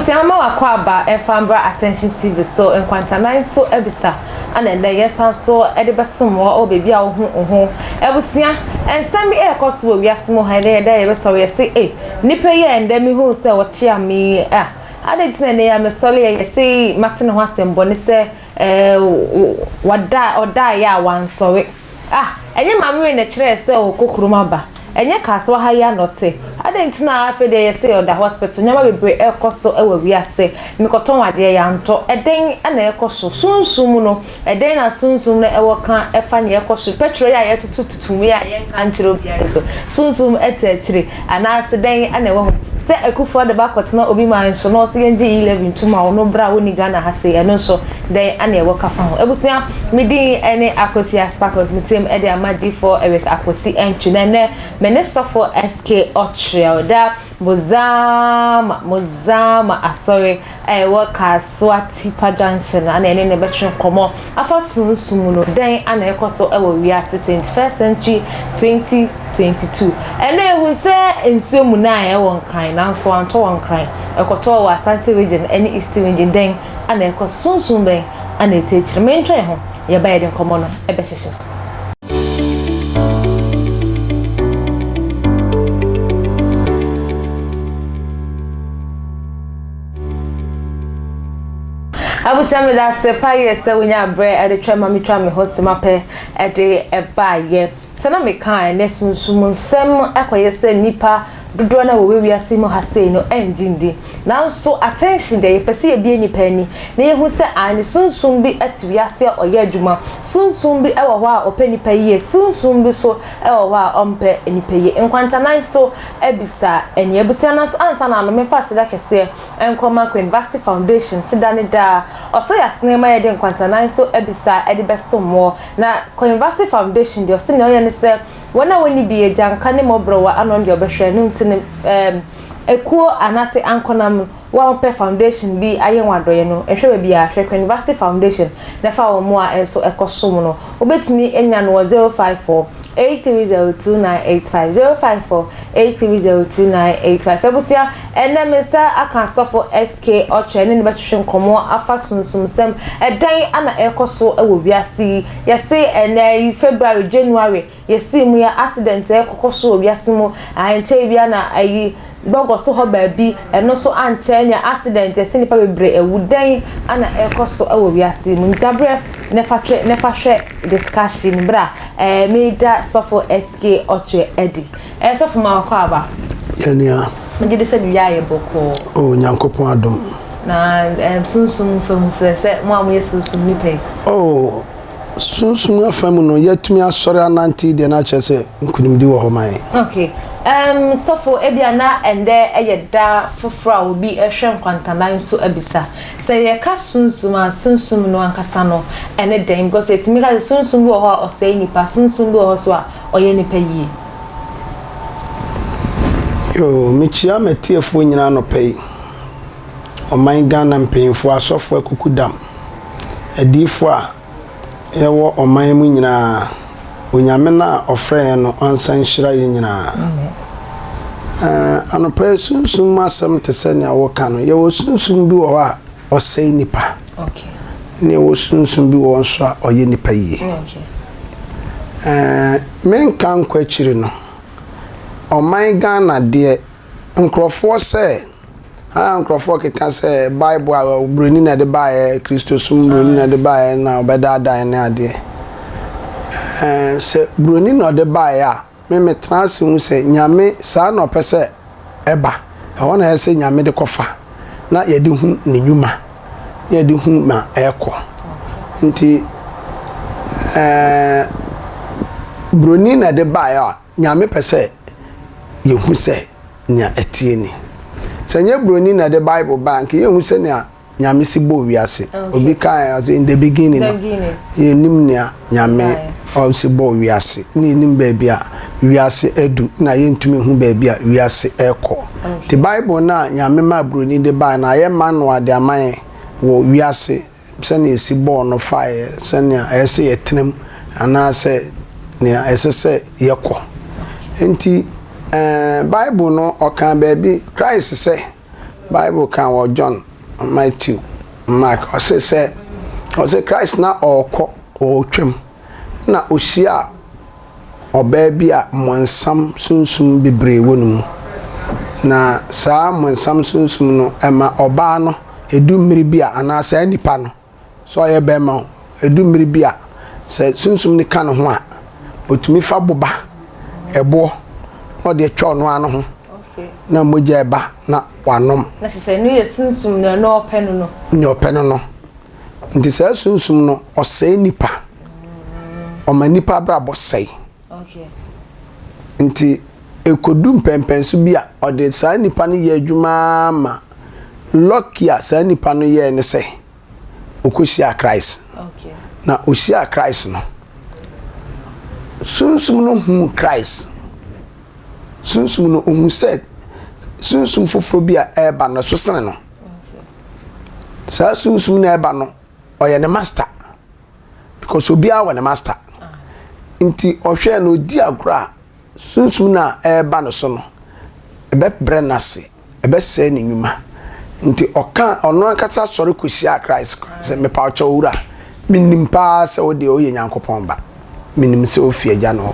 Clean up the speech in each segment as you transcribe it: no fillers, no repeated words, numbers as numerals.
Abusiama wakwaba efambra attention TV so enkwantanan so ebisa ana nda yesa so edebesom wo obebi a ho ebusia ensami ekoso wiasemo haide da yebeso yesi nipa ye ndemi hu se wo chia mi ade tine ne ya mesole yesi matene ho asembo ne se oda ya wansore enye mamre ne kire se okokuruma ba enye kaswa ha ya note adentina afede yesi oda hospital nyama bebre ekoso ewa wiase mikoton wade ya nto eden ana ekoso sunsum no eden na sunsum no ewo kan efa ne ekoso petro ya yetututumu ya yenka nchiro bia so sunsum etechire ana aseden ana ewo se ekufo de bakotena obi man so no se yenje 11 tuma ono bra woni Ghana ha se eno so den ana ewo kafa ho ebusia midi ene akosia sparkles mitem ede amadi for Eric akosi entry ne minister for SK da mozama asori waka swati pa junction ana ene ne betwe komo afa sunsum no den ana ekoto ewo wiase 21st century 2022 ene ehu se ensuo mu na ewon kan na so anto won kan ekoto wa Asante region ene East region den ana ekoto sunsum ben ana etechire mentwe ho ye ba yeden komo no ebesese Abusiama da sepa yese wonya bre ede twema mitwa me hosima pe ede ebaye sana me kan ne sunsum nsem akoyese nipa dodo na wo wiase mo hasei no enjindi nanso attention de yepese ye bi nipa ni na yehu se ani sunsum bi atiwiase oye adwuma sunsum bi ewo ho a opani pa ye sunsum bi so ewo ho a ompe nipa ye enkwantanan so ebisa eni ebusia na so ansa na no me fa sida kese enkoma ko University Foundation sida ne da oso ya sinema ye de enkwantanan so ebisa ede besomo na ko University Foundation de oso ne oye ne se wana woni bi ejanka ne mobro wa anon de obehwe no ntine ekuo anase ankonam wa pe foundation bi ayenwadoye no ehwe bi a hwe University Foundation na fa wo mo a enso ekosom no obetimi enya no 054 8302985054 83029855 ebusia enemesa akansofo SK oche ne betwe nkomo afa sunsum sem edan ana ekoso ewo wiase yesi ene February January yesi mu ya accident ekokoso wiase mu anche bia na ayi bogo so ho baabi eno so anchenya accident ese nipa bebre ewudan ana ekoso ewo wiase mu ntabre ne fahwe discussion bra meida sofo SK oche edi sofo ma kwa aba yania mjide se bia ye boko nyankopon adom na sunsum fam se mo amu yesunsum nipe sunsum afam no yatumi asori ananti de na chese nkunimdi wo ho man okay sofo ebia na ende eyeda fofora obi ehwe nkwantanan so abisa se ye ka sunsum no ankasa no ene den because etimi ka sunsum bi wo ho osei nipa sunsum bi wo ho so a oye nipa yi michia metiefo nyina no pei oman Ghana mpeinfo asofo akukudam adifo a ewo oman mu nyina onyame na ofre no onsan hira ye nyina anopa sunsum asem tesenia wo kanu ye wo sunsum bi wo a osei nipa okay ne wo sunsum bi wo nso a oye nipa yi okay men kan kwachiri no oman Ghana de nkrofo se nkrofo keka se Bible a broni na de bae Christosum broni na de bae na obedada na ade se broni no de bae a me trans hu se nyame sa na opese eba e wona ese nyame de kofa na ye de hu ne nyuma ye de hu ma eko nti broni na de bae a nyame pese ye hu se nya etie ni senye broni na the Bible bank ye hu se nya nyame si bo wiase obi kan in the beginning ye nim nya nyame o si bo wiase ni nim baabi a wiase edu na ye ntumi hu baabi a wiase eko the Bible na nyame ma broni de ba na ye manual de aman wo wiase se na esi bo no fire se na ese ye tenem ana se na ese se yeko enti Bible no okan baabi Christ say Bible kan wo John, Matthew, Mark, o say Christ na oko o twem na ohia oba bia monsam sunsum bebre wonum na saa monsam sunsum no ema oba no edumiri bia ana saa nipa no so ye be ma edumiri bia se sunsum ni kan ho a otumi fa boba ebo no de twa no ano ho na moja eba na wanom na se no ye sunsum na no openu no nyo openu no nti saa sunsum no osei nipa oma nipa brabo sei nti ekodum pempensu bia ode saa nipa no ye adwuma ma lokia saa nipa no ye ne sei okosia Christ na osia Christ no sunsum no hu Christ sunsum no hu said sunsum foforo bia eba no so sene no saa sunsum na eba no oye ne master because obia wa ne master nti ohwe na odi agora sunsum na eba no so no ebe brenase ebe se ne nyuma nti oka ono akasa sori kosia Christ se me pa ocho wura minim pa se ode oye nyankopon ba minim se ofie agya no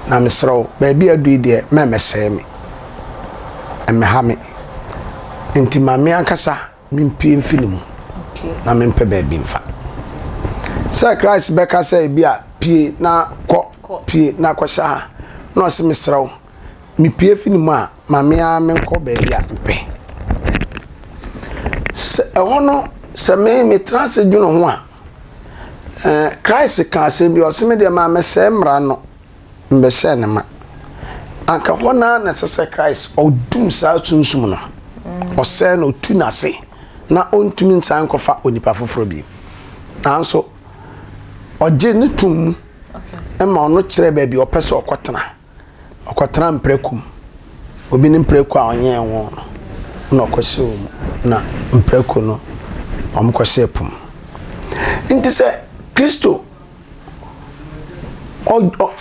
na mesro ba bia adu de memese me ha me nti mame ankasa mimpie mfilimu na mempe ba bi mfa se Christ beka se bia pie na pie na kwasha no se mesro mi pie finimu a mame a menko ba bia mpe se hono se me transe dwuno ho a Christ ka se bi o se me de ma mese mra no mbe se ne ma anka hona na se Christ o dum sa sunsum no o se no tu na se na ontumi nsan kofa onipa foforo bi nanso oje ne tum ema ono kire ba bi opese okotena mprekum obi ne mpreku a onye won no okohye wo na mpreku no omkohye pum nti se Kristo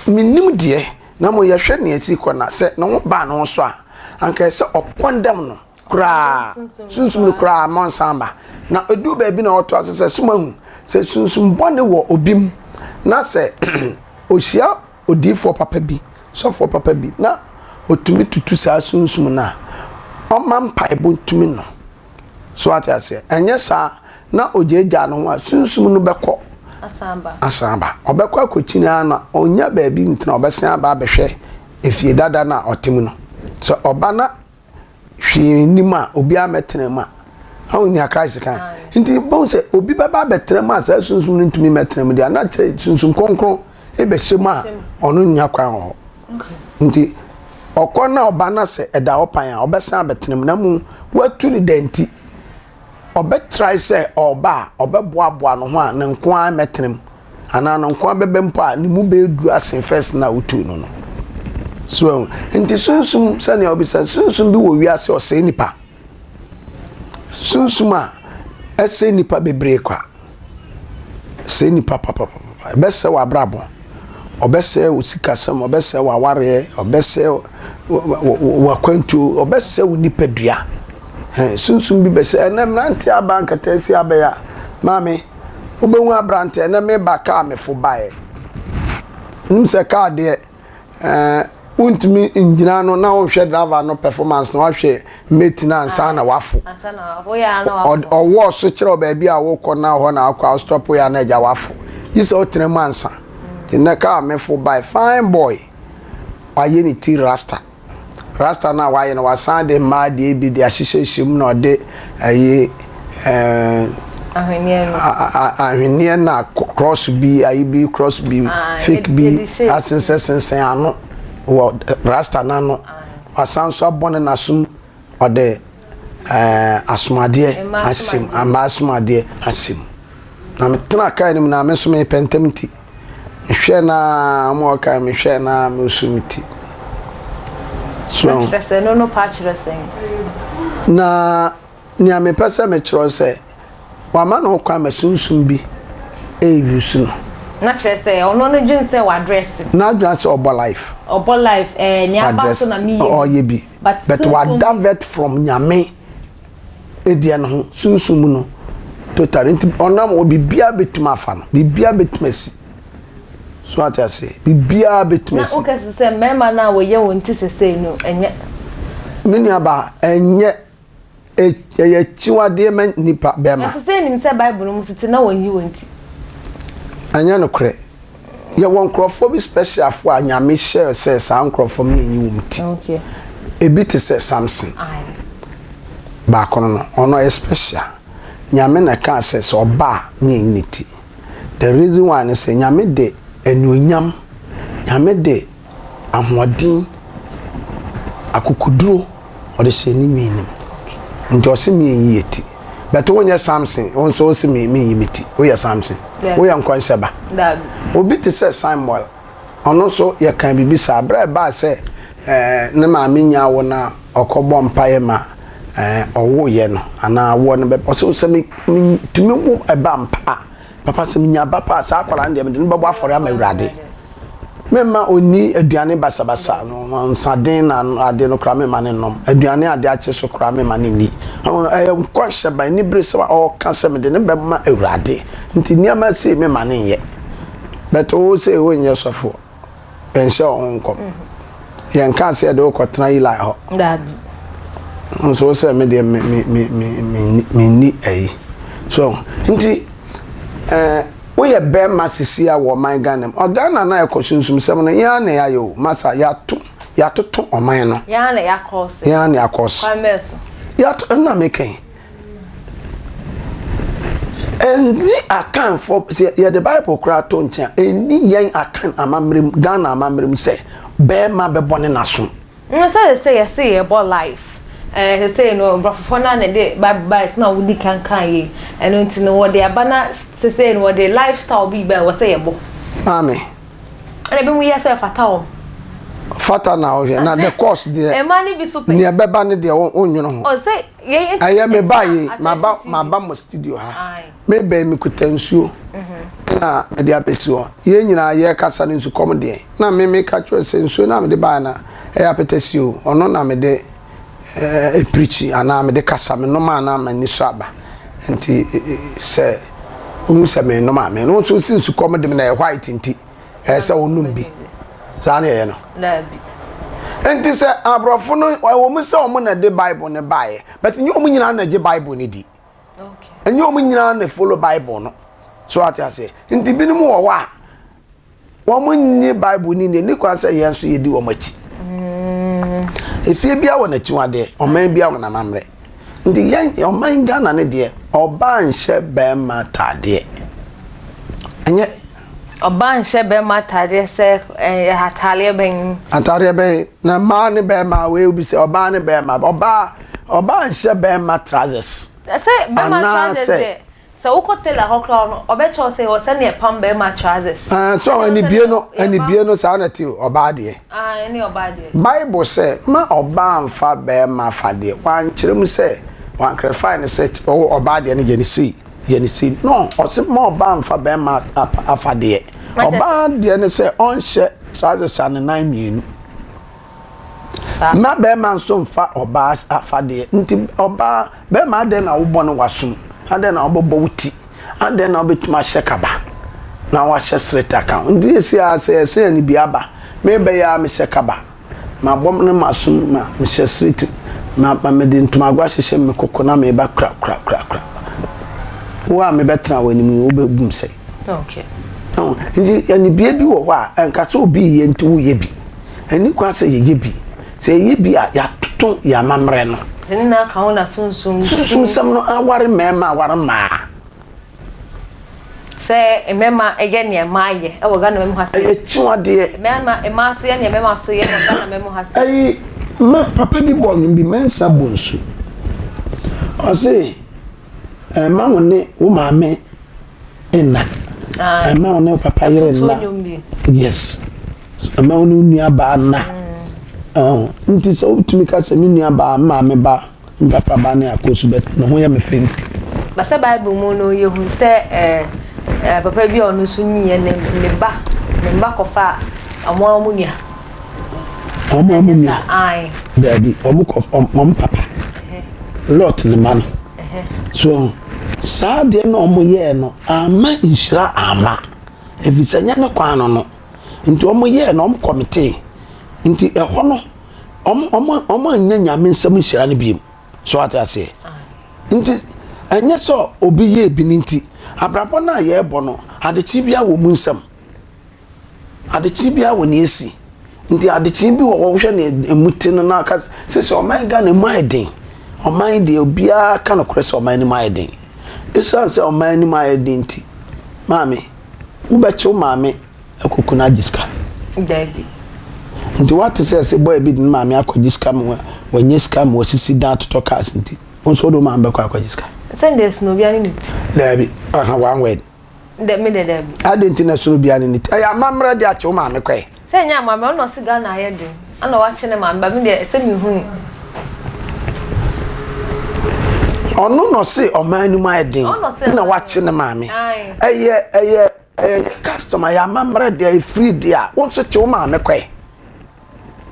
minim die na mo yehwe ne ati kona se no ba no so a anka se okondam no kura sunsum no kura monsamba na edu ba bi na oto se sumahu se sunsum bone wo obim na se ohia odifo papa bi sofo papa bi na otumi tutu sa sunsum na omam paibo tumi no so atase enye sa na ojeja no ho sunsum no beko asamba obekwa akochina na onya ba bi ntina obesan aba behwe efie dada na otemu no so obana hwe nima obi ametenema ha oni Christ kan nti bon se obi baba betenema sa sunsum ntumi metenema dia na sunsum konkron ebehema ono nya kwan ho nti okona obana se eda opan a obesan abetenema na mu watu ni denti obetry se oba obeboaboa no ho a ne nko a metenem ana no nko bebempo a ne mu be duru asen first na utu no no so nti sunsum sane obisa sunsum bi wo wiase o se nipa sunsum a ese nipa bebre kwa se nipa papa bese wa brabo obese usikasam obese wa ware obese wa kwantu obese nipa dua sunsum bi bese enam nanti abanka tesi abaya mami obenwu abrante enam me baka amefo bae nimse ka de untimi injina no na wo hwe driver no performance no hwe maintenance na wafo ya na wafo owo so kire ba bia wo kọ na ho na akwa stop ya na ja wafo yise otene mansa tinna ka amefo bae fine boy aye ni ti rasta na waye na wasan de ma de bi de ahyehyem na ode aye ahwenye na cross bi aye bi cross bi fake bi asensen ano wo rasta na no wasan so abone na sum ode asumade asim amasumade asim na metra kai ni na me so me pentemti hwe na mo ka me hwe na me sumiti so no patch wrestling na ni ame pesa me chiro se wa ma no kwa masunsum bi yusu no na chire se ono no dwin se wa dress na dress obo life ni abaso na mi oh ye bi but wa divert from nyame edie no ho sunsum no totally nti onam wo bibia betuma afa no bibia betuma si so atase bibia betuma si na okase se mema na wo ye won ti sese no enye mini aba enye ye chiwade ma nipa bema sese nim se bible no mutete na won yi won ti anya no kre ye won krofo bi special fo anyame share se sa krofo me yi won ti okay ebi te se Samson ba kono no ono e special nyame na ka se so ba me yi ti the reason why ne se nyame de enuonyam nyame de ahoɔden akukuduro ɔde hyɛ ni minim nti ɔse me yi ti but wonye Samson won so ɔse me yi miti woyɛ Samson woyɛ nkwanhyeba obi te sɛ Samuel ɔno so yɛ kan bibi sa bra ba sɛ ne ma menya wo na ɔkɔbɔ mpae ma ɔwo ye no ana wo no be ɔse ɔse me tumi wo eba mpa papa sɛ menya papa sa akwara ndem de no bɛbɔ afɔre ama Awurade mema oni aduane basabasa no nsaden na ade no kra mema ne nom aduane ade ache so kra mema ne ni nkɔhye ba ni brese wa ɔka sɛ me de ne bɛma Awurade nti niama sɛ mema ne ye beto wo sɛ wo nyɛ sɔfo enhyɛ wo nkom yɛn ka sɛ de wo kɔtena yi lai hɔ dabi nso sɛ me de me ni ayi so nti we ye be masisia wo man ganem ogana na ekosunsum sem no ya na ya yo masa ya to oman no ya na ya course kwameso ya to na meken eni akan for ya the Bible kra to ntia eni yen akan amamrem Ghana amamrem se be ma be bone naso no say about life he say no brofo na na de bye na wudi kan ye eno nti no wo de abana say no the lifestyle be wo say yebo mame ana be mu yeso fata na o na the course de e mani bi super ne beba ne de onwuno ho o say ye aye me ba ye ma mo studio ha me be me kutansuo na me de apesio ye nyina ye kasa ne nsu kom de na me ka twa sensuo na me de ba na e apetesio ono na me de preaching ana me de kasa me no ma na ma ni so aba nti se unu se me no ma me no so sinsu kom de me na white nti se onum bi za na ye no na bi nti se abrofo no wo mu se o mu na de Bible ne bae but nyo mu nyina na je Bible ne di okay nyo mu nyina na follow Bible no so atiase nti binim wo wa wo mu nyi Bible ni kwa se ye nso ye di wo machi efie bia wo na chiwade oman bia wo na mamre ndi yan oman Ghana ne de oba nhye be matade enye oba nhye be matade se hatale ben atare be na ma ne be ma we obi se oba ne be ma oba nhye be ma trousers se be ma trousers so ukotela hokra no obecho say o se ne pam be ma trousers so ani bie no sa na ti oba de any oba de Bible say ma oba mfa be ma fade wan kirem say wan clarify ne say oba de ne ye ni see no o se ma oba mfa be ma afade oba de ne say on she trousers an 9 mienu ma be ma so mfa oba afade nti oba be ma de na wo bono wasum ade na obobo wuti ade na obetuma shekaba na wa shesreta kan ndi esi ase ni biaba me be ya me shekaba ma bom ne masum ma me shesreti ma me de ntuma agwa hye me kokona me ba kra wa me betra wani mi obebum se okay ndi ani bia bi wo wa enka so obi ye nti wo ye bi ani kwa se ye bi se ye bi ya toto ya mamre no na ka ona sunsum sam no aware mema aware ma se mema eye ne ma ye e wo ga na mema hase e chiwade mema se ye ne mema so ye wo ga na mema hase ai ma papa bi bo bi mensa bonsu o se ma woni wo ma me ena ma woni papa yere na yes ma woni nua ba na nti so utumi ka se nua ba ma me ba papa ba na akosu bet no ho ya me fenti ba se Bible mu no ye hu se papa bi onu so nyi ne ba kofa omo nua ai baby omo papa lot ne man so saa de na omo ye no ama inshira ama efisa nya ne kwan no nti omo ye na omo committee nti eho no omo anya nyame nsam inshira ne biem so atase nti enye so obi ye bi nti abrabo na ye ebo no adechi bia wo mu nsam adechi bia wo ne esi nti adechi bi wo hwe ne emuti no na aka se oman ga na mu aiden oman de obia ka no krese oman ni mu aiden esa se oman ni mu aiden nti maame wo be che maame akuku na jiska David nti what se boy bi ni maame akwaji scam wanye scam wasisi da to cars nti onso do maame bakwa akwaji scam Sundays no bia ni David one word de me de David adenti na so bia ni aya mamra de ache maame kwai se nya maame no siga na aye de ana wa che ne maame ba me de se mi hu ono no se oman ni ma eden na wa che ne maame eye customer ya mamra de free dia wonso che maame kwai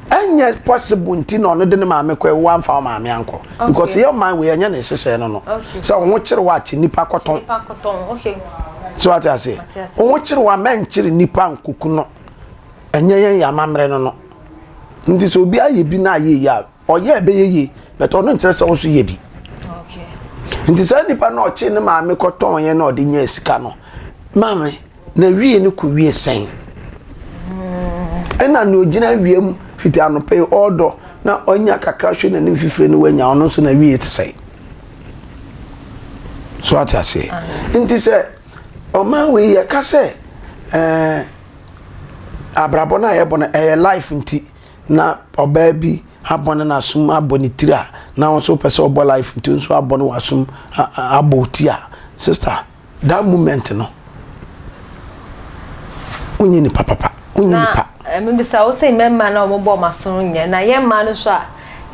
enye possible nti no no de ne maame kwai wan fa maame anko because your man we enya ne hyehyɛ no so wo kire wa che nipa koton okay so what I say wo kire wa man kire nipa nkuku no enye yen ya mamre no nti so obi aye bi na aye ya oye be ye but ono ntere se wo so ye bi okay nti sa nipa na oche ne maame koton yen na ode nya sika no maame na wie ne ku wie sen ena no gina wiem fiti anope odo na onya kakra hwe na ne fifire ne wanya ono so na wie te sei so what I say nti se o ma we ye ka se abrabo na ye bona life nti na oba bi abone na sum abone tira na won so pese obo life nti so abone wasum aboti a sister that moment no unyi ni papa unyi ni pa me say o say memma na o bo maso nye na ye ma no so a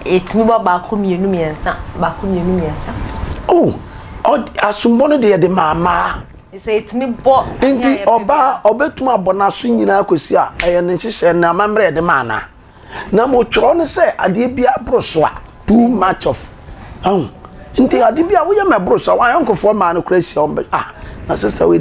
etimi bo ba ko mienu miensa oh asumbo no de mama say etimi bo enti oba obetuma abona so nyina akosi a eye ne hyehyɛ na mamre de mana na mo tworo ne se ade bia broso a too much of enti ade bia wo ye me broso a wan yankofo ma no kra hia na sister we